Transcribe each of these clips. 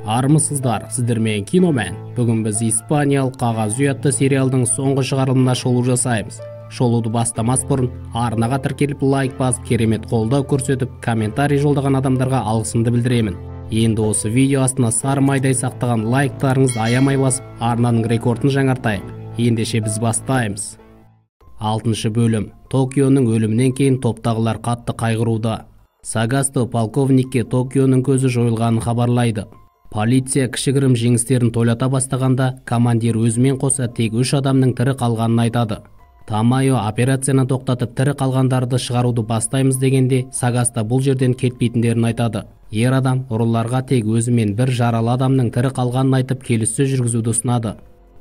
Армысыздар, сіздермен киномен. Бүгін біз Испаниялық қағаз үй атты сериалдың соңғы шығарылымына шолу жасаймыз. Шолуды бастамас бұрын арнаға тіркеліп лайк басып, керемет қолдау көрсетіп, комментарий жолдаған адамдарға алғысымды білдіремін. Енді осы видео астына сары майдай сақтаған лайктарыңызды аямай басып, арнаның рекордын жаңартайық. Ендеше біз бастаймыз. 6-шы бөлім. Токионың өлімінен кейін топтағылар қатты қайғыруда. Сагасто полковникке Токионың көзі жойылғанын хабарлайды. Полиция кішігірім жеңістерін тойлата бастағанда, командир өзімен қоса тек 3 адамның тірі қалғанын айтады. Тамайо операцияны тоқтатып тірі қалғандарды шығаруды бастаймыз дегенде, Сагаста бұл жерден кетпейтіндерін айтады. Ер адам ұрыларға тек өзімен бір жаралы адамның тірі қалғанын айтып келіссөз жүргізуді ұсынады.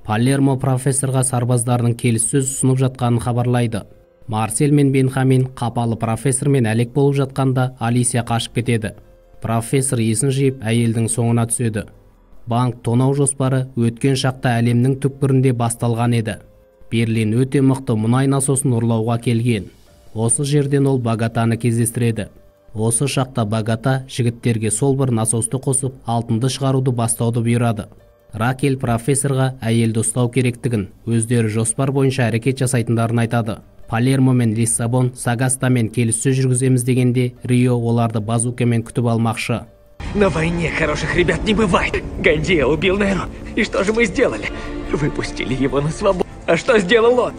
Палермо профессорға сарбаздардың келіссөз ұсынып жатқанын хабарлайды. Марсель мен Бенхамин қапалы профессормен әлек болып жатқанда, Алисия қашып кетеді. Профессор есін жиып әйелдің соңына түседі. Банк тонау жоспары өткен шақта әлемнің түкпірінде басталған еді. Берлин өте мықты мұнай насосын ұрлауға келген. Осы жерден ол Багатаны кездестіреді. Осы шақта Багата жігіттерге сол бір насосты қосып, алтынды шығаруды бастауды бұйырады. Ракель профессорға әйелді ұстау керектігін, өздері жоспар бойынша әрекет жасайтындарын айтады. Палермо мен Лиссабон Сагастамен келіссөз жүргіземіз дегенде, Рио оларды базукамен күтіп алмақшы. На войне хороших ребят не бывает. Гандия убил Неру. И что же мы сделали? Выпустили его на свободу. А что сделал он?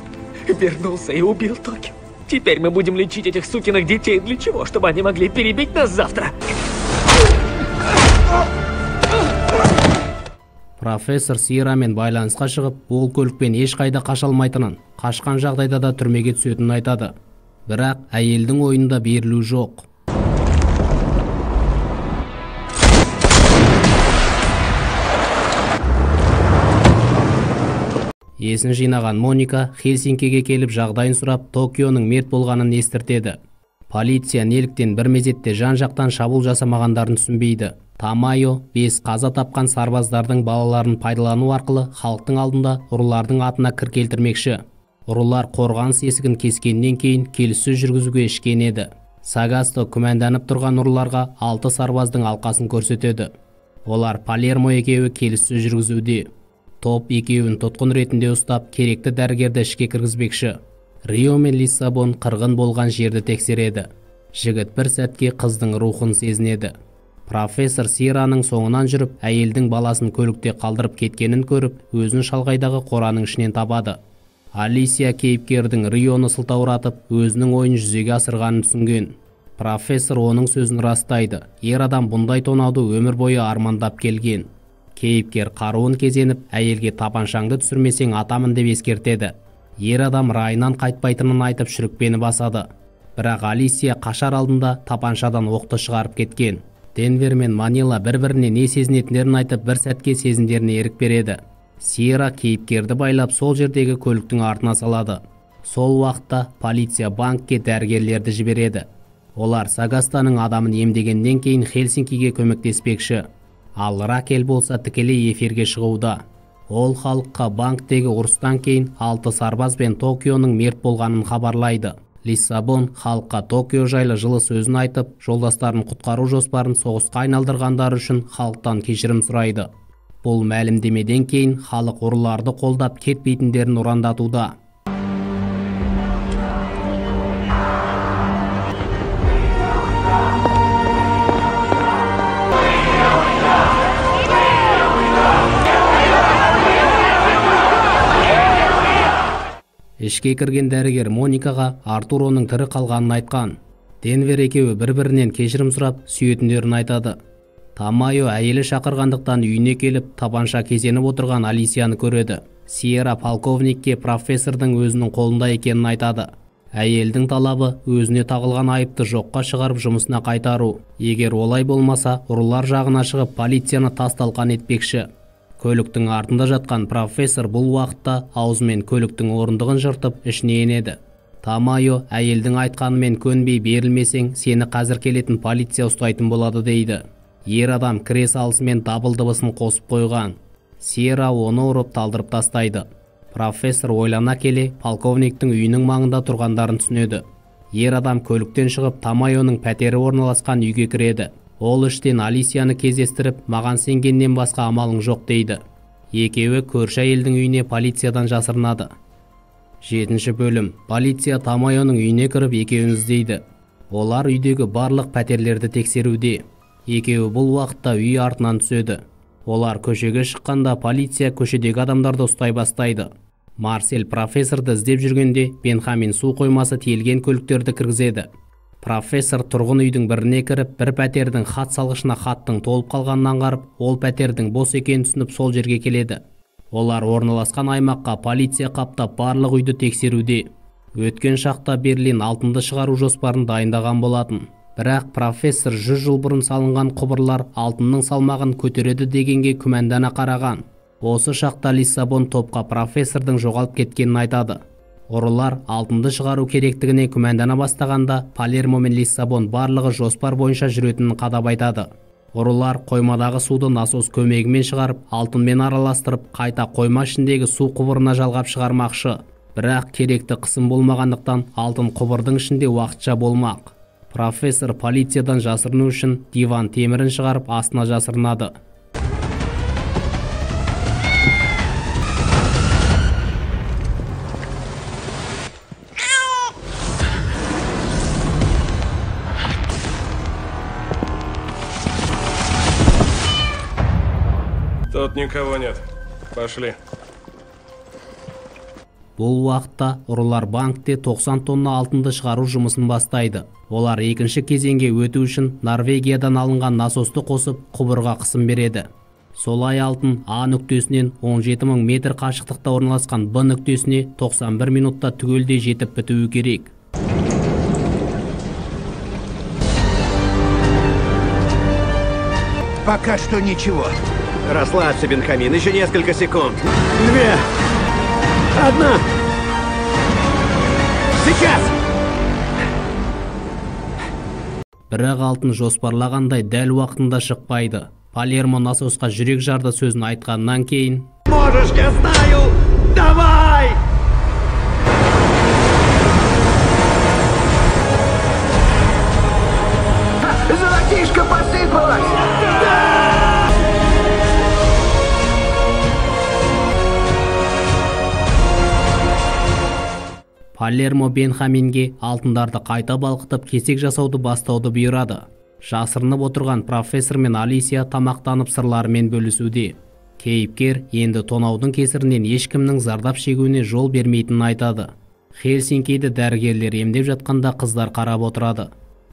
Вернулся и убил Токио. Теперь мы будем лечить этих сукиных детей. Для чего? Чтобы они могли перебить нас завтра. Профессор Сиерамен байланысқа шығып, ол көлікпен ешқайда қаша алмайтынын, қашқан жағдайда да түрмеге түсетінін айтады. Бірақ әйелдің ойында берілу жоқ. Есін жинаған Моника Хельсинкиге келіп жағдайын сұрап, Токионың мерт болғанын естіртеді. Полиция неліктен бір мезетте жан-жақтан шабуыл жасамағандарын түсінбейді. Тамайо 5 қаза тапқан сарбаздардың балаларын пайдалану арқылы халықтың алдында ұрылардың атына кір келтірмекші. Ұрылар қорғаныс есігін кескеннен кейін келіссөз жүргізуге ішкен еді. Сагасто күмәнданып тұрған ұрыларға 6 сарбаздың алқасын көрсетеді. Олар Палермо екеуі келіссөз жүргізуде. Топ екеуін тұтқын ретінде ұстап, керекті дәрігерді ішке кіргізбекші. Рио мен Лиссабон қырғын болған жерді тексереді. Жігіт бір сәтке қыздың рухын сезінеді. Профессор Сиераның соңынан жүріп, әйелдің баласын көлікте қалдырып кеткенін көріп, өзін шалғайдағы қораның ішінен табады. Алисия кейіпкердің Рионы сылтауратып, өзінің ойын жүзеге асырғанын түсінген. Профессор оның сөзін растайды. Ер адам бұндай тонауды өмір бойы армандап келген. Кейіпкер қаруын кезеніп, әйелге тапаншаңды түсірмесең атамын деп ескертеді. Ер адам райынан қайтпайтынын айтып шүрікпені басады. Бірақ Алисия қашар алдында тапаншадан оқты шығарып кеткен. Денвер мен Манила бір-біріне не сезінетіндерін айтып, бір сәтке сезімдеріне ерік береді. Сиера кейіпкерді байлап сол жердегі көліктің артына салады. Сол уақытта полиция банкке дәрігерлерді жібереді. Олар Сагастаның адамын емдегеннен кейін Хельсинкиге көмектеспекші. Ал Ракель болса тікелей эфирге шығуда. Ол халыққа банктегі ұрыстан кейін 6 сарбаз бен Токионың мерт болғанын хабарлайды. Лиссабон халыққа Токио жайлы жылы сөзін айтып, жолдастарын құтқару жоспарын соғысқа айналдырғандары үшін халықтан кешірім сұрайды. Бұл мәлімдемеден кейін халық ұрыларды қолдап кетпейтіндерін ұрандатуда. Ішке кірген дәрігер Моникаға Артуроның тірі қалғанын айтқан. Денвер екеуі бір-бірінен кешірім сұрап, сүйетіндерін айтады. Тамайо әйелі шақырғандықтан үйіне келіп, табанша кезеніп отырған Алисияны көреді. Сиера полковникке профессордың өзінің қолында екенін айтады. Әйелдің талабы өзіне тағылған айыпты жоққа шығарып жұмысына қайтару. Егер олай болмаса, ұрылар жағына шығып полицияны тас-талқан етпекші. Көліктің артында жатқан профессор бұл уақытта аузымен көліктің орындығын жыртып ішіне енеді. Тамайо әйелдің айтқанымен көнбей берілмесең, сені қазір келетін полиция ұстайтын болады дейді. Ер адам кіре салысымен дабыл дыбысын қосып қойған. Сиера оны ұрып талдырып тастайды. Профессор ойлана келе полковниктің үйінің маңында тұрғандарын түсінеді. Ер адам көліктен шығып Тамайоның пәтері орналасқан үйге кіреді. Ол іштен Алисияны кездестіріп, маған сенгеннен басқа амалың жоқ дейді. Екеуі көрші әйелдің үйіне полициядан жасырынады. 7 бөлім. Полиция Тамайоның үйіне кіріп екеуін іздейді. Олар үйдегі барлық пәтерлерді тексеруде. Екеуі бұл уақытта үй артынан түседі. Олар көшеге шыққанда полиция көшедегі адамдарды ұстай бастайды. Марсель профессорды іздеп жүргенде Бенхамин су қоймасы тиелген көліктерді кіргізеді. Профессор тұрғын үйдің біріне кіріп, бір пәтердің хат салғышына хаттың толып қалғанын аңғарып, ол пәтердің бос екенін түсініп сол жерге келеді. Олар орналасқан аймаққа полиция қаптап барлық үйді тексеруде. Өткен шақта Берлин алтынды шығару жоспарын дайындаған болатын. Бірақ профессор 100 жыл бұрын салынған құбырлар алтынның салмағын көтереді дегенге күмәндана қараған. Осы шақта Лиссабон топқа профессордың жоғалып кеткенін айтады. Ұрылар алтынды шығару керектігіне күмәндана бастағанда, Палермо мен Лиссабон барлығы жоспар бойынша жүретінін қадап айтады. Ұрылар қоймадағы суды насос көмегімен шығарып, алтынмен араластырып, қайта қойма ішіндегі су құбырына жалғап шығармақшы. Бірақ керекті қысым болмағандықтан, алтын құбырдың ішінде уақытша болмақ. Профессор полициядан жасырыну үшін диван темірін шығарып, астына жасырынады. Тут никого нет. Пошли. Бұл уақытта ұрылар банкте 90 тонна алтынды шығару жұмысын бастайды. Олар екінші кезеңге өту үшін Норвегиядан алынған насосты қосып, құбырға қысым береді. Солай алтын А нүктесінен 17.000 метр қашықтықта орналасқан Б нүктесіне 91 минутта түгелдей жетіп бітуі керек. Пока что ничего. Расслабься, Бенхамин, еще несколько секунд. 2. 1. Сейчас! Бірақ алтын жоспарлағандай дәл уақытында шықпайды. Палермо насосқа жүрек жарды сөзін айтқаннан кейін: Можешь, я знаю! Давай! Золотишко посыпалось! Палермо Бенхаминге алтындарды қайта балқытып кесек жасауды бастауды бұйырады. Жасырынып отырған профессор мен Алисия тамақтанып сырларымен бөлісуде. Кейіпкер енді тонаудың кесірінен ешкімнің зардап шегуіне жол бермейтінін айтады. Хельсинкиді дәрігерлер емдеп жатқанда қыздар қарап отырады.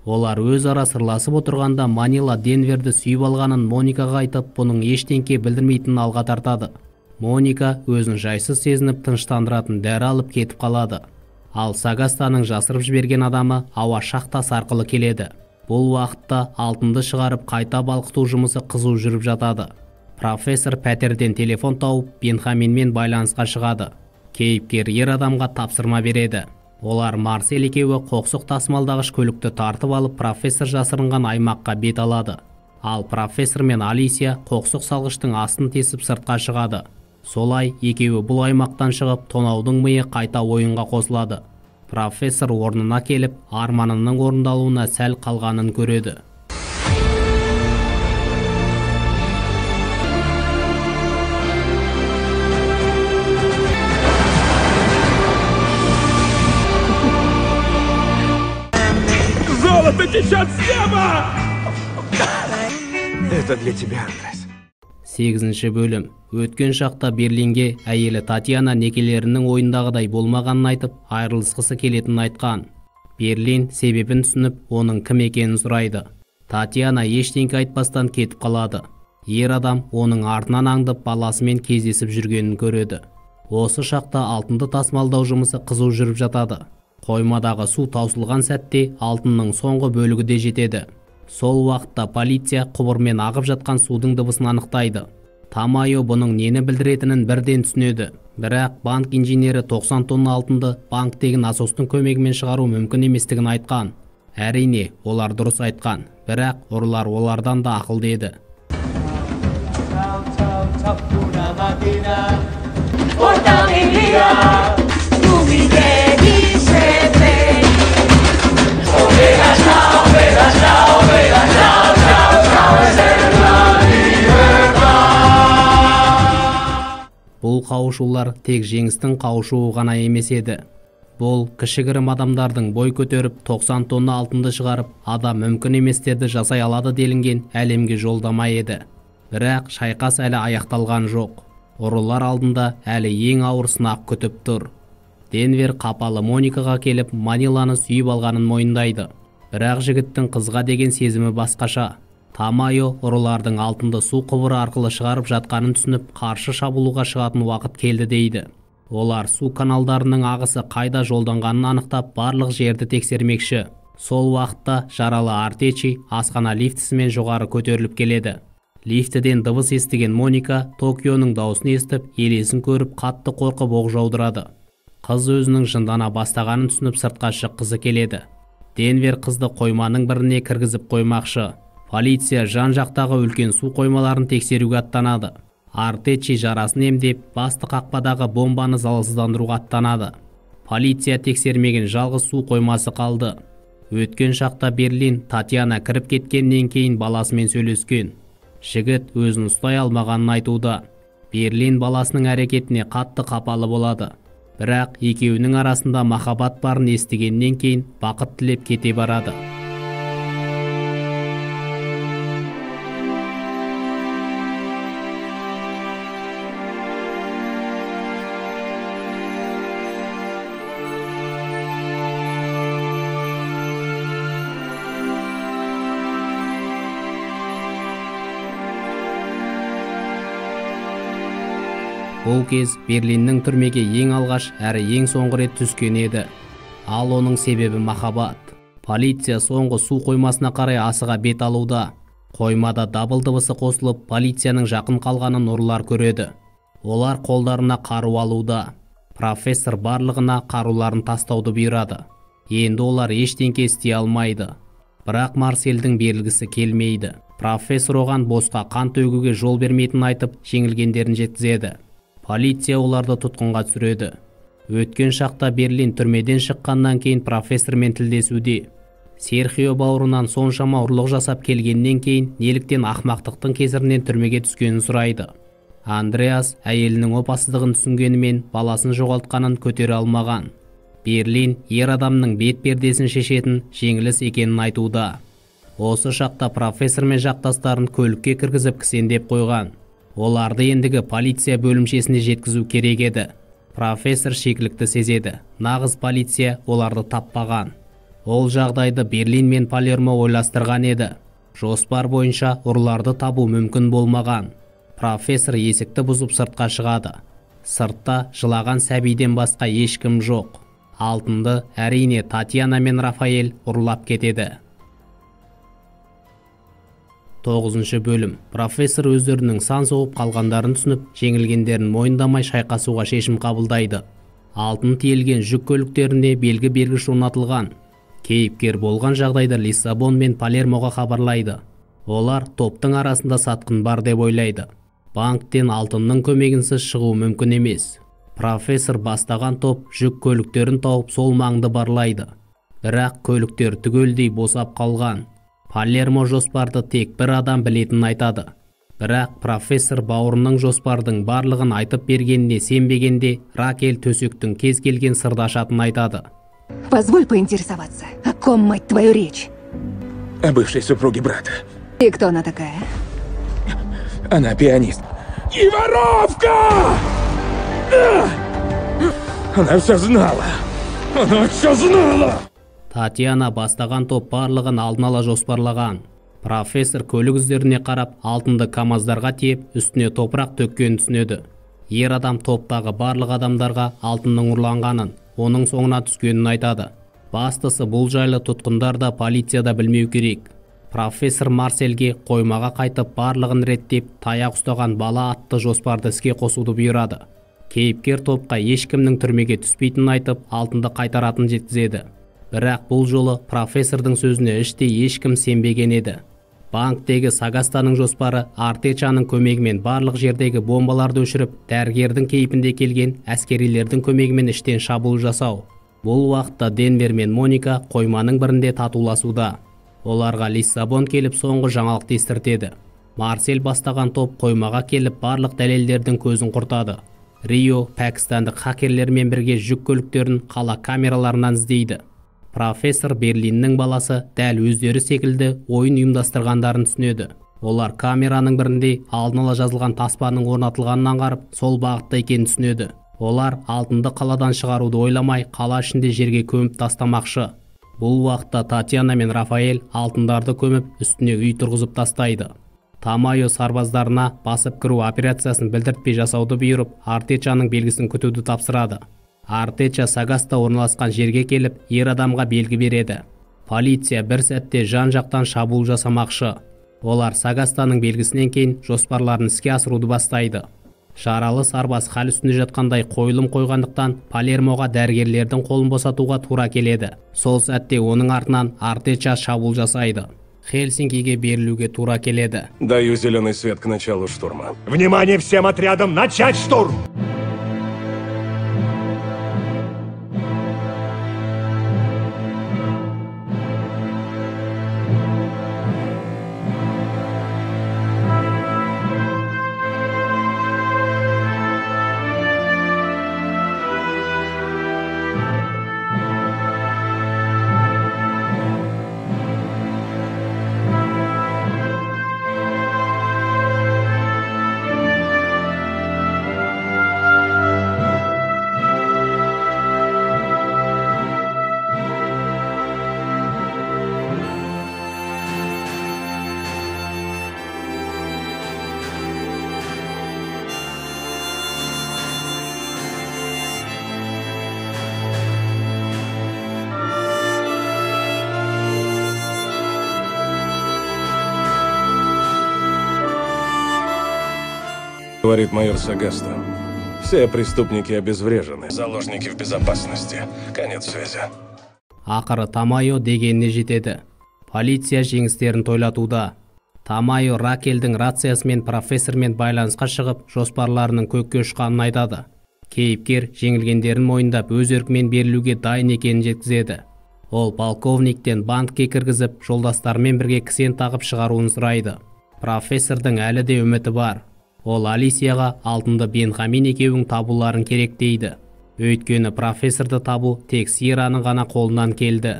Олар өзара сырласып отырғанда Манила Денверді сүйіп алғанын Моникаға айтып, бұның ештеңке білдірмейтінін алға тартады. Моника өзін жайсыз сезініп тыныштандыратын дәрі алып кетіп қалады. Ал Сагастаның жасырып жіберген адамы ауа шахтасы арқылы келеді. Бұл уақытта алтынды шығарып қайта балқыту жұмысы қызу жүріп жатады. Профессор пәтерден телефон тауып Бенхаминмен байланысқа шығады. Кейіпкер ер адамға тапсырма береді. Олар Марсель екеуі қоқсық тасымалдағыш көлікті тартып алып профессор жасырынған аймаққа бет алады. Ал профессор мен Алисия қоқсық салғыштың астын тесіп сыртқа шығады. Солай екеуі бұл аймақтан шығып, тонаудың миы қайта ойынға қосылады. Профессор орнына келіп, арманының орындалуына сәл қалғанын көреді. Золото течет с неба! Это для тебя, Андрес. 8 бөлім. Өткен шақта Берлинге әйелі Татьяна некелерінің ойындағыдай болмағанын айтып, айырылысқысы келетінін айтқан. Берлин себебін түсініп, оның кім екенін сұрайды. Татьяна ештеңке айтпастан кетіп қалады. Ер адам оның артынан аңдып баласымен кездесіп жүргенін көреді. Осы шақта алтынды тасымалдау жұмысы қызу жүріп жатады. Қоймадағы су таусылған сәтте алтынның соңғы бөлігі де жетеді. Сол уақытта полиция құбырмен ағып жатқан судың дыбысын анықтайды. Тамайо бұның нені білдіретінін бірден түсінеді. Бірақ банк инженері 90 тонна алтынды банктегі насостың көмегімен шығару мүмкін еместігін айтқан. Әрине, олар дұрыс айтқан. Бірақ ұрылар олардан да ақылды еді. Ovejas, ovejas, ovejas, ovejas, Бұл қауышулар тек жеңістің қауышуы ғана емес еді. Бұл кішігірім адамдардың бой көтеріп 90 тонна алтынды шығарып, адам мүмкін еместерді жасай алады делінген әлемге жолдама еді. Бірақ шайқас әлі аяқталған жоқ. Ұрылар алдында әлі ең ауыр сынақ күтіп тұр. Денвер қапалы Моникаға келіп Маниланы сүйіп алғанын мойындайды. Бірақ жігіттің қызға деген сезімі басқаша. Тамайо ұрылардың алтынды су құбыры арқылы шығарып жатқанын түсініп, қарсы шабуылға шығатын уақыт келді дейді. Олар су каналдарының ағысы қайда жолданғанын анықтап, барлық жерді тексермекші. Сол уақытта жаралы Артечи асхана лифтісімен жоғары көтеріліп келеді. Лифтіден дыбыс естіген Моника Токионың даусын естіп, елесін көріп, қатты қорқып оқ жаудырады. Қыз өзінің жындана бастағанын түсініп сыртқа шыққысы келеді. Денвер қызды қойманың біріне кіргізіп қоймақшы. Полиция жан-жақтағы үлкен су қоймаларын тексеруге аттанады. Артечи жарасын емдеп, басты қақпадағы бомбаны залалсыздандыруға аттанады. Полиция тексермеген жалғыз су қоймасы қалды. Өткен шақта Берлин Татьяна кіріп кеткеннен кейін баласымен сөйлескен. Жігіт өзін ұстай алмағанын айтуда. Берлин баласының әрекетіне қатты қапалы болады. Бірақ екеуінің арасында махаббат барын естігеннен кейін бақыт тілеп кете барады. Бұл кез Берлиннің түрмеге ең алғаш әрі ең соңғы рет түскен еді. Ал оның себебі махаббат. Полиция соңғы су қоймасына қарай асыға бет алуда. Қоймада дабыл дыбысы қосылып, полицияның жақын қалғанын ұрылар көреді. Олар қолдарына қару алуда. Профессор барлығына қаруларын тастауды бұйырады. Енді олар ештеңке істей алмайды. Бірақ Марсельдің берілгісі келмейді. Профессор оған босқа қан төгуге жол бермейтінін айтып, жеңілгендерін жеткізеді. Полиция оларды тұтқынға түсіреді. Өткен шақта Берлин түрмеден шыққаннан кейін профессормен тілдесуде. Серхио бауырынан соншама ұрлық жасап келгеннен кейін неліктен ақмақтықтың кесірінен түрмеге түскенін сұрайды. Андреас әйелінің опасыздығын түсінгенімен баласын жоғалтқанын көтере алмаған. Берлин ер адамның бет пердесін шешетін жеңіліс екенін айтуда. Осы шақта профессор мен жақтастарын көлікке кіргізіп кісендеп қойған. Оларды ендігі полиция бөлімшесіне жеткізу керек еді. Профессор шикілікті сезеді. Нағыз полиция оларды таппаған. Ол жағдайды Берлин мен Палермо ойластырған еді. Жоспар бойынша ұрыларды табу мүмкін болмаған. Профессор есікті бұзып сыртқа шығады. Сыртта жылаған сәбиден басқа ешкім жоқ. Алтынды әрине Татьяна мен Рафаэль ұрлап кетеді. 9 бөлім. Профессор өздерінің сан соғып қалғандарын түсініп, жеңілгендерін мойындамай шайқасуға шешім қабылдайды. Алтын тиелген жүк көліктеріне белгі бергіш орнатылған. Кейіпкер болған жағдайда Лиссабон мен Палермоға хабарлайды. Олар топтың арасында сатқын бар деп ойлайды. Банктен алтынның көмегінсіз шығу мүмкін емес. Профессор бастаған топ жүк көліктерін тауып сол маңды барлайды. Бірақ көліктер түгелдей босап қалған. Палермо жоспарды тек бір адам білетінін айтады. Бірақ профессор бауырының жоспардың барлығын айтып бергеніне сенбегенде, Ракель төсектің кез келген сырды ашатынын айтады. Позволь поинтересоваться, о ком, мать твою, речь? О бывшей супруге брата. И кто она такая? Она пианист. И воровка! Она все знала. Она все знала! Татьяна бастаған топ барлығын алдын ала жоспарлаған. Профессор көлік іздеріне қарап, алтынды камаздарға тиеп, үстіне топырақ төккенін түсінеді. Ер адам топтағы барлық адамдарға алтынның ұрланғанын, оның соңына түскенін айтады. Бастысы бұл жайлы тұтқындар да полицияда білмеу керек. Профессор Марсельге қоймаға қайтып барлығын реттеп, таяқ ұстаған бала атты жоспарды іске қосуды бұйырады. Кейіпкер топқа ешкімнің түрмеге түспейтінін айтып, алтынды қайтаратын жеткізеді. Бірақ бұл жолы профессордың сөзіне іштей ешкім сенбеген еді. Банктегі Сагастаның жоспары Артечаның көмегімен барлық жердегі бомбаларды өшіріп, дәрігердің кейпінде келген әскерилердің көмегімен іштен шабуыл жасау. Бұл уақытта Денвер мен Моника қойманың бірінде татуласуда. Оларға Лиссабон келіп соңғы жаңалықты естіртеді. Марсель бастаған топ қоймаға келіп барлық дәлелдердің көзін құртады. Рио пәкістандық хакерлермен бірге жүк көліктерін қала камераларынан іздейді. Профессор Берлиннің баласы дәл өздері секілді ойын ұйымдастырғандарын түсінеді. Олар камераның бірінде алдын ала жазылған таспаның орнатылғанын аңғарып, сол бағытта екенін түсінеді. Олар алтынды қаладан шығаруды ойламай, қала ішінде жерге көміп тастамақшы. Бұл уақытта Татьяна мен Рафаэль алтындарды көміп, үстіне үй тұрғызып тастайды. Тамайо сарбаздарына басып кіру операциясын білдіртпей жасауды бұйырып, Артечаның белгісін күтуді тапсырады. Артеча Сагаста орналасқан жерге келіп, ер адамға белгі береді. Полиция бір сәтте жан-жақтан шабуыл жасамақшы. Олар Сагастаның белгісінен кейін жоспарларын іске асыруды бастайды. Жаралы сарбаз хал үстінде жатқандай қойылым қойғандықтан Палермоға дәрігерлердің қолын босатуға тура келеді. Сол сәтте оның артынан Артеча шабуыл жасайды. Хельсинкиге берілуге тура келеді. Даю зеленый свет к началу штурма. Внимание всем отрядам! Начать штурм! Говорит майор Сагаста. Все преступники обезврежены. Заложники в безопасности. Конец связи. Ақыры Тамайо дегеніне жетеді. Полиция жеңістерін тойлатуда. Тамайо Ракелдің рациясымен профессормен байланысқа шығып, жоспарларының көкке ұшқанын айтады. Кейіпкер жеңілгендерін мойындап, өз еркімен берілуге дайын екенін жеткізеді. Ол полковниктен банкке кіргізіп, жолдастарымен бірге кісен тағып шығаруын сұрайды. Профессордың әлі де үміті бар. Ол Алисияға алтынды Бенхамин екеуің табуларын керек дейді. Өйткені профессорды табу тек Сираның ғана қолынан келді.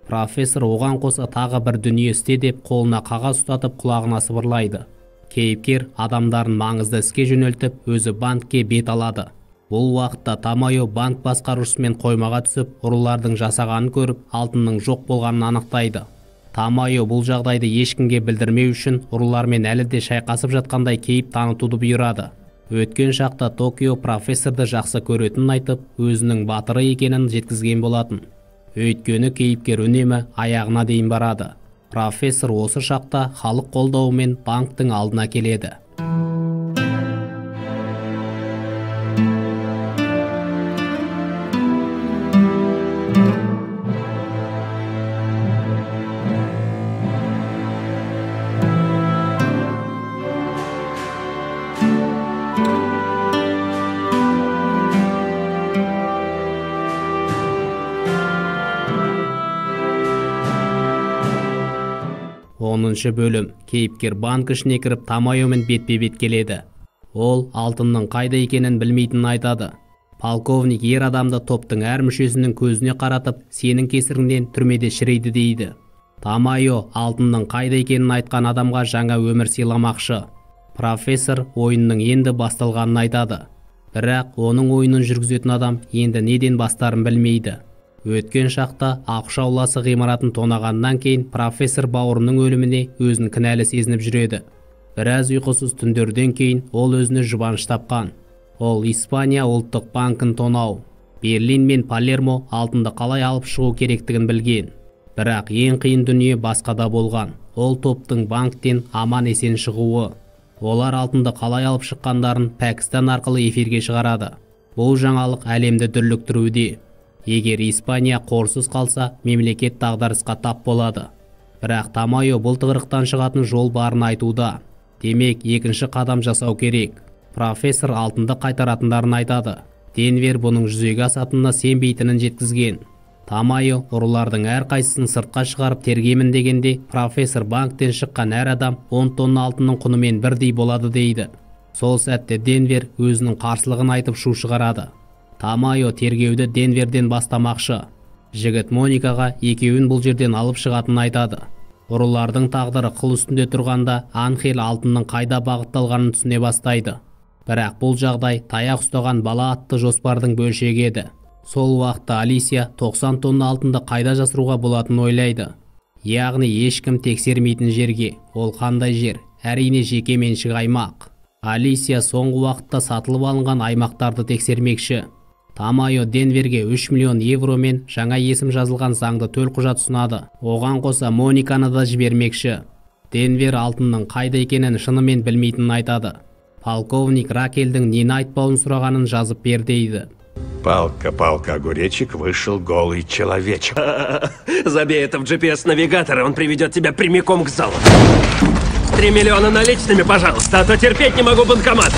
Профессор оған қоса тағы бір дүние істе деп қолына қағаз ұстатып құлағына сыбырлайды. Кейіпкер адамдарын маңызды іске жөнелтіп, өзі банкке бет алады. Бұл уақытта Тамайо банк басқарушысымен қоймаға түсіп, ұрылардың жасағанын көріп, алтынның жоқ болғанын анықтайды. Тамайо бұл жағдайды ешкімге білдірмеу үшін ұрылармен әлі де шайқасып жатқандай кейіп танытуды бұйырады. Өткен шақта Токио профессорды жақсы көретінін айтып, өзінің батыры екенін жеткізген болатын. Өйткені кейіпкер үнемі аяғына дейін барады. Профессор осы шақта халық қолдауымен банктың алдына келеді. Оныншы бөлім. Кейіпкер банк ішіне кіріп Тамайомен бетпе-бет келеді. Ол алтынның қайда екенін білмейтінін айтады. Полковник ер адамды топтың әр мүшесінің көзіне қаратып, сенің кесіріңнен түрмеде шірейді дейді. Тамайо алтынның қайда екенін айтқан адамға жаңа өмір сыйламақшы. Профессор ойынның енді басталғанын айтады. Бірақ оның ойынын жүргізетін адам енді неден бастарын білмейді. Өткен шақта ақша ауласы ғимаратын тонағаннан кейін профессор бауырының өліміне өзін кінәлі сезініп жүреді. Біраз ұйқысыз түндерден кейін ол өзіне жұбаныш тапқан. Ол Испания ұлттық банкін тонау. Берлин мен Палермо алтынды қалай алып шығу керектігін білген. Бірақ ең қиын дүние басқада болған. Ол топтың банктен аман есен шығуы. Олар алтынды қалай алып шыққандарын Пәкістан арқылы эфирге шығарады. Бұл жаңалық әлемді дүрліктіруде. Егер Испания қорсыз қалса, мемлекет дағдарысқа тап болады. Бірақ Тамайо бұл тығырықтан шығатын жол барын айтуда. Демек, екінші қадам жасау керек. Профессор алтынды қайтаратындарын айтады. Денвер бұның жүзеге асатынына сенбейтінін жеткізген. Тамайо ұрылардың әрқайсысын сыртқа шығарып тергемін дегенде, профессор банктен шыққан әр адам 10 тонна алтынның құнымен бірдей болады дейді. Сол сәтте Денвер өзінің қарсылығын айтып шу шығарады. Тамайо тергеуді Денверден бастамақшы. Жігіт Моникаға екеуін бұл жерден алып шығатынын айтады. Ұрылардың тағдыры қыл үстінде тұрғанда Анхель алтынның қайда бағытталғанын түсіне бастайды. Бірақ бұл жағдай таяқ ұстаған бала атты жоспардың бөлшегі еді. Сол уақытта Алисия 90 тонна алтынды қайда жасыруға болатынын ойлайды. Яғни ешкім тексермейтін жерге. Ол қандай жер? Әрине жеке меншік аймақ. Алисия соңғы уақытта сатылып алынған аймақтарды тексермекші. Тамайо Денверге 3 миллион евромен жаңа есім жазылған заңды төлқұжат ұсынады. Оған қоса Мониканы да жібермекші. Денвер алтынның қайда екенін шынымен білмейтінін айтады. Полковник Ракельдің нені айтпауын сұрағанын жазып бер дейді. Палка, огуречек, вышел голый человечек. Забей это в GPS-навигатор, и он приведет тебя прямиком к залу. 3 миллиона наличными, пожалуйста, а то терпеть не могу банкомат.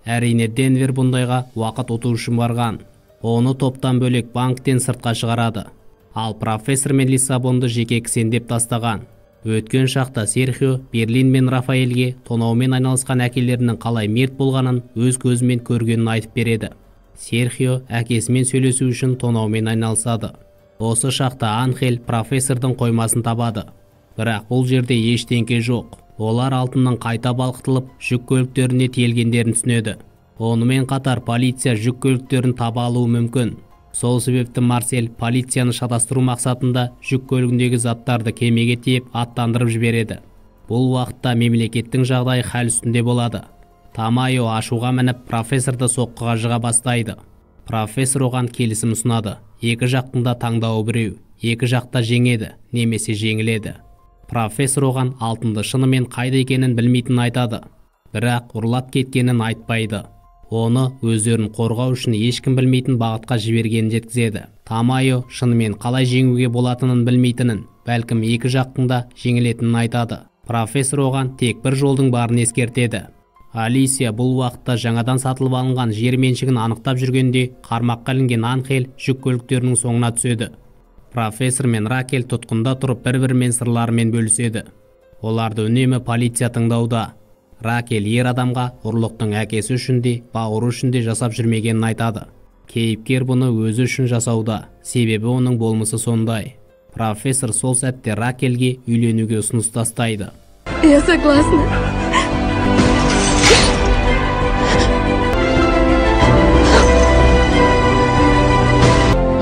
Әрине Денвер бұндайға уақыт ұту үшін барған. Оны топтан бөлек банктен сыртқа шығарады. Ал профессор мен Лиссабонды жеке кісендеп тастаған. Өткен шақта Серхио Берлин мен Рафаэльге тонаумен айналысқан әкелерінің қалай мерт болғанын өз көзімен көргенін айтып береді. Серхио әкесімен сөйлесу үшін тонаумен айналысады. Осы шақта Анхель профессордың қоймасын табады. Бірақ бұл жерде ештеңке жоқ. Олар алтынның қайта балқытылып жүк көліктеріне тиелгендерін түсінеді. Онымен қатар полиция жүк көліктерін таба алуы мүмкін. Сол себепті Марсель полицияны шатастыру мақсатында жүк көлігіндегі заттарды кемеге тиеп аттандырып жібереді. Бұл уақытта мемлекеттің жағдайы хәл үстінде болады. Тамайо ашуға мініп профессорды соққыға жыға бастайды. Профессор оған келісім ұсынады. Екі жақтың да таңдауы біреу. Екі жақта жеңеді, немесе жеңіледі. Профессор оған алтынды шынымен қайда екенін білмейтінін айтады. Бірақ ұрлап кеткенін айтпайды. Оны өздерін қорғау үшін ешкім білмейтін бағытқа жібергенін жеткізеді. Тамайо шынымен қалай жеңуге болатынын білмейтінін, бәлкім екі жақтың да жеңілетінін айтады. Профессор оған тек бір жолдың барын ескертеді. Алисия бұл уақытта жаңадан сатылып алынған жер меншігін анықтап жүргенде қармаққа ілінген Анхель жүк көліктерінің соңына түседі. Профессор мен Ракель тұтқында тұрып бір-бірімен сырларымен бөліседі. Оларды үнемі полиция тыңдауда. Ракель ер адамға ұрлықтың әкесі үшін де, бауыры үшін де жасап жүрмегенін айтады. Кейіпкер бұны өзі үшін жасауда, себебі оның болмысы сондай. Профессор сол сәтте Ракельге үйленуге ұсыныс тастайды. Я согласна.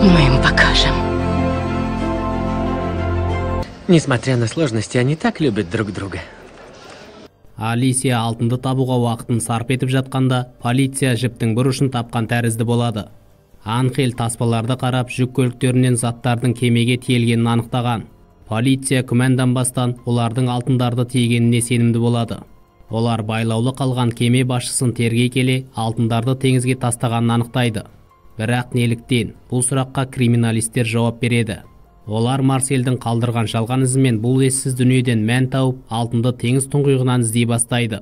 Мы им покажем. Несмотря на сложности, они так любят друг друга. Алисия алтынды табуға уақытын сарп етіп жатқанда, полиция жіптің бір ұшын тапқан тәрізді болады. Анхель таспаларды қарап жүк көліктерінен заттардың кемеге тиелгенін анықтаған. Полиция күмәнданбастан олардың алтындарды тиегеніне сенімді болады. Олар байлаулы қалған кеме басшысын тергей келе алтындарды теңізге тастағанын анықтайды. Бірақ неліктен? Бұл сұраққа криминалистер жауап береді. Олар Марсельдің қалдырған жалған ізімен бұл ессіз дүниеден мән тауып, алтынды теңіз тұңғиығынан іздей бастайды.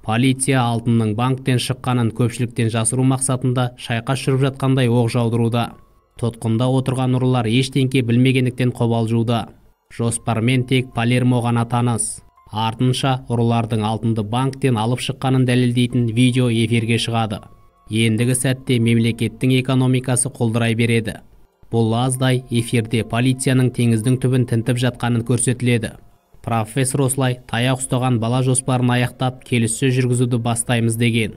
Полиция алтынның банктен шыққанын көпшіліктен жасыру мақсатында шайқас жүріп жатқандай оқ жаудыруда. Тұтқында отырған ұрылар ештеңке білмегендіктен қобалжуда. Жоспармен тек Палермо ғана таныс. Артынша ұрылардың алтынды банктен алып шыққанын дәлелдейтін видео эфирге шығады. Ендігі сәтте мемлекеттің экономикасы құлдырай береді. Бұл аздай эфирде полицияның теңіздің түбін тінтіп жатқанын көрсетіледі. Профессор осылай таяқ ұстаған бала жоспарын аяқтап келіссөз жүргізуді бастаймыз деген.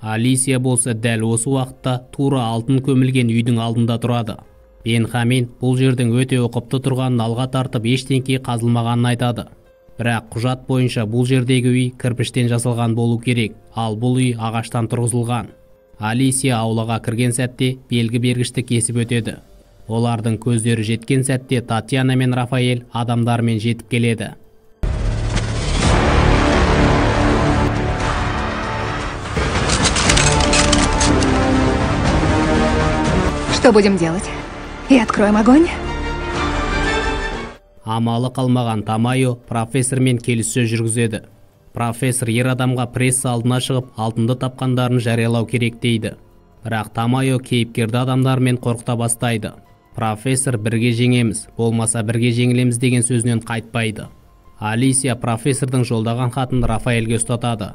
Алисия болса дәл осы уақытта тура алтын көмілген үйдің алдында тұрады. Бенхамин бұл жердің өте ұқыпты тұрғанын алға тартып ештеңке қазылмағанын айтады. Бірақ құжат бойынша бұл жердегі үй кірпіштен жасалған болу керек, ал бұл үй ағаштан тұрғызылған. Алисия аулаға кірген сәтте белгі бергішті кесіп өтеді. Олардың көздері жеткен сәтте Татьяна мен Рафаэль адамдармен жетіп келеді. Что будем делать? И откроем огонь? Амалы қалмаған Тамайо профессормен келіссөз жүргізеді. Профессор ер адамға пресса алдына шығып, алтынды тапқандарын жариялау керек дейді. Бірақ Тамайо кейіпкерді адамдармен қорқыта бастайды. Профессор бірге жеңеміз, болмаса бірге жеңілеміз деген сөзінен қайтпайды. Алисия профессордың жолдаған хатын Рафаэлге ұстатады.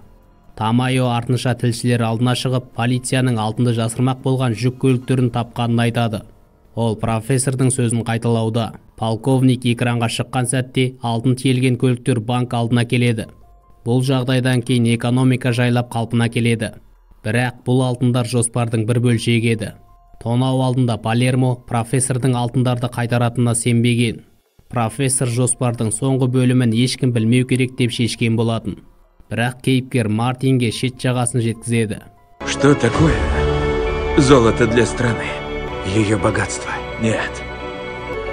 Тамайо артынша тілшілер алдына шығып, полицияның алтынды жасырмақ болған жүк көліктерін тапқанын айтады. Ол профессордың сөзін қайталауда. Полковник экранға шыққан сәтте алтын тиелген көліктер банк алдына келеді. Бұл жағдайдан кейін экономика жайлап қалпына келеді. Бірақ бұл алтындар жоспардың бір бөлшегі еді. Тонау алдында Палермо профессордың алтындарды қайтаратынына сенбеген. Профессор жоспардың соңғы бөлімін ешкім білмеу керек деп шешкен болатын. Бірақ кейіпкер Мартинге шет жағасын жеткізеді. Что такое золото для страны? Ее богатство. Нет.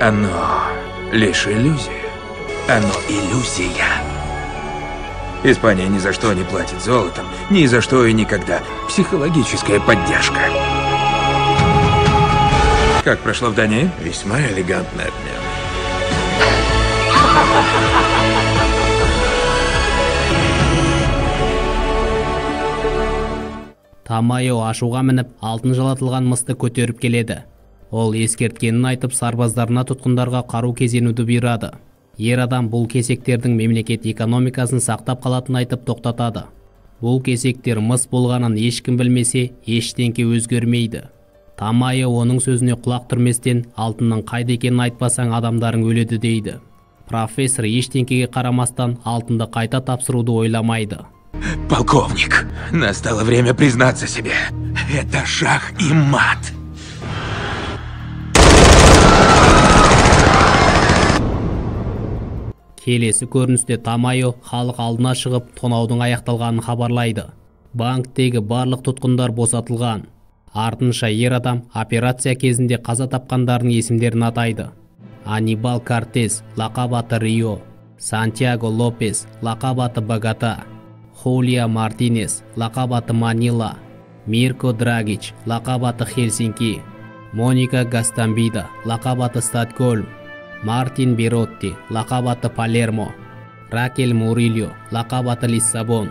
Оно лишь иллюзия. Оно иллюзия. Испания ни за что не платит золотом, ни за что и никогда. Психологическая поддержка. Как прошло в Дании? Весьма элегантный обмен. Тамайо ашуға мініп, алтын жалатылған мысты көтеріп келеді. Ол ескерткенін айтып, сарбаздарына тұтқындарға қару кезенуді бұйырады. Ер адам бұл кесектердің мемлекет экономикасын сақтап қалатын айтып тоқтатады. Бұл кесектер мыс болғанын ешкім білмесе, ештеңке өзгермейді. Тамайо оның сөзіне құлақ түрместен, алтынның қайда екенін айтпасаң адамдарың өледі дейді. Профессор ештеңкеге қарамастан алтынды қайта тапсыруды ойламайды. Полковник, настало время признаться себе. Это шах и мат. Келесі көріністе Тамайо халық алдына шығып, тонаудың аяқталғанын хабарлайды. Банктегі барлық тұтқындар босатылған. Артынша ер адам операция кезінде қаза тапқандардың есімдерін атайды. Анибал Кортес, лақап аты Рио, Сантьяго Лопес, лақап аты Богата, Хулия Мартинес, лақап аты Манила, Мирко Драгич, лақап аты Хельсинки, Моника Гастамбида, лақап аты Стокгольм, Мартин Беротти, лақап аты Палермо, Ракель Мурильо, лақап аты Лиссабон,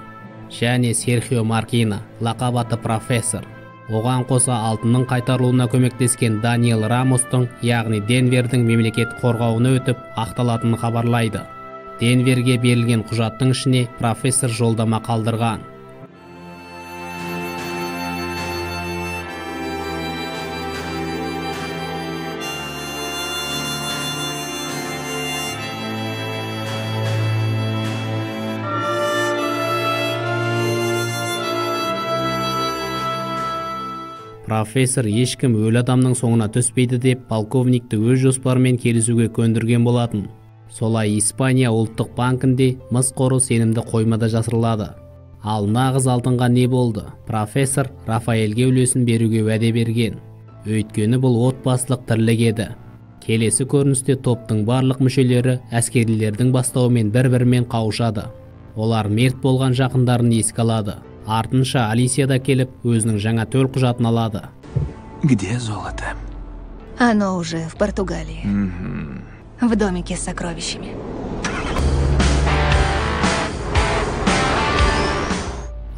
және Серхио Маркина, лақап аты Профессор. Оған қоса алтынның қайтарылуына көмектескен Даниэл Рамостың, яғни Денвердің мемлекет қорғауына өтіп, ақталатынын хабарлайды. Денверге берілген құжаттың ішіне профессор жолдама қалдырған. Профессор ешкім өлі адамның соңына түспейді деп полковникті өз жоспарымен келісуге көндірген болатын. Солай Испания ұлттық банкінде мыс қоры сенімді қоймада жасырылады. Ал нағыз алтынға не болды? Профессор Рафаэлге үлесін беруге уәде берген. Өйткені бұл отбасылық тірлік еді. Келесі көріністе топтың барлық мүшелері әскерилердің бастауымен бір-бірімен қауышады. Олар мерт болған жақындарын еске алады. Артынша Алисия да келіп, өзінің жаңа төл құжатын алады. Где золото? Оно уже в Португалии. В домике с сокровищами.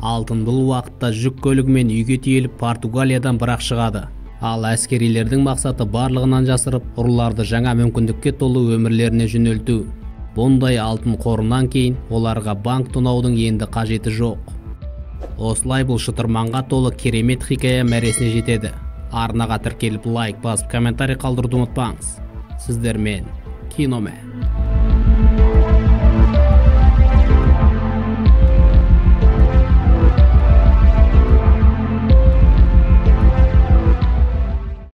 Алтын бұл уақытта жүк көлігімен үйге тиеліп Португалиядан бірақ шығады. Ал әскерилердің мақсаты барлығынан жасырып, ұрыларды жаңа мүмкіндікке толы өмірлеріне жөнелту. Бұндай алтын қорынан кейін оларға банк тонаудың енді қажеті жоқ. Осылай бұл шытырманға толы керемет хикая мәресіне жетеді. Арнаға тіркеліп лайк басып комментарий қалдыруды ұмытпаңыз. Сіздермен Киномен.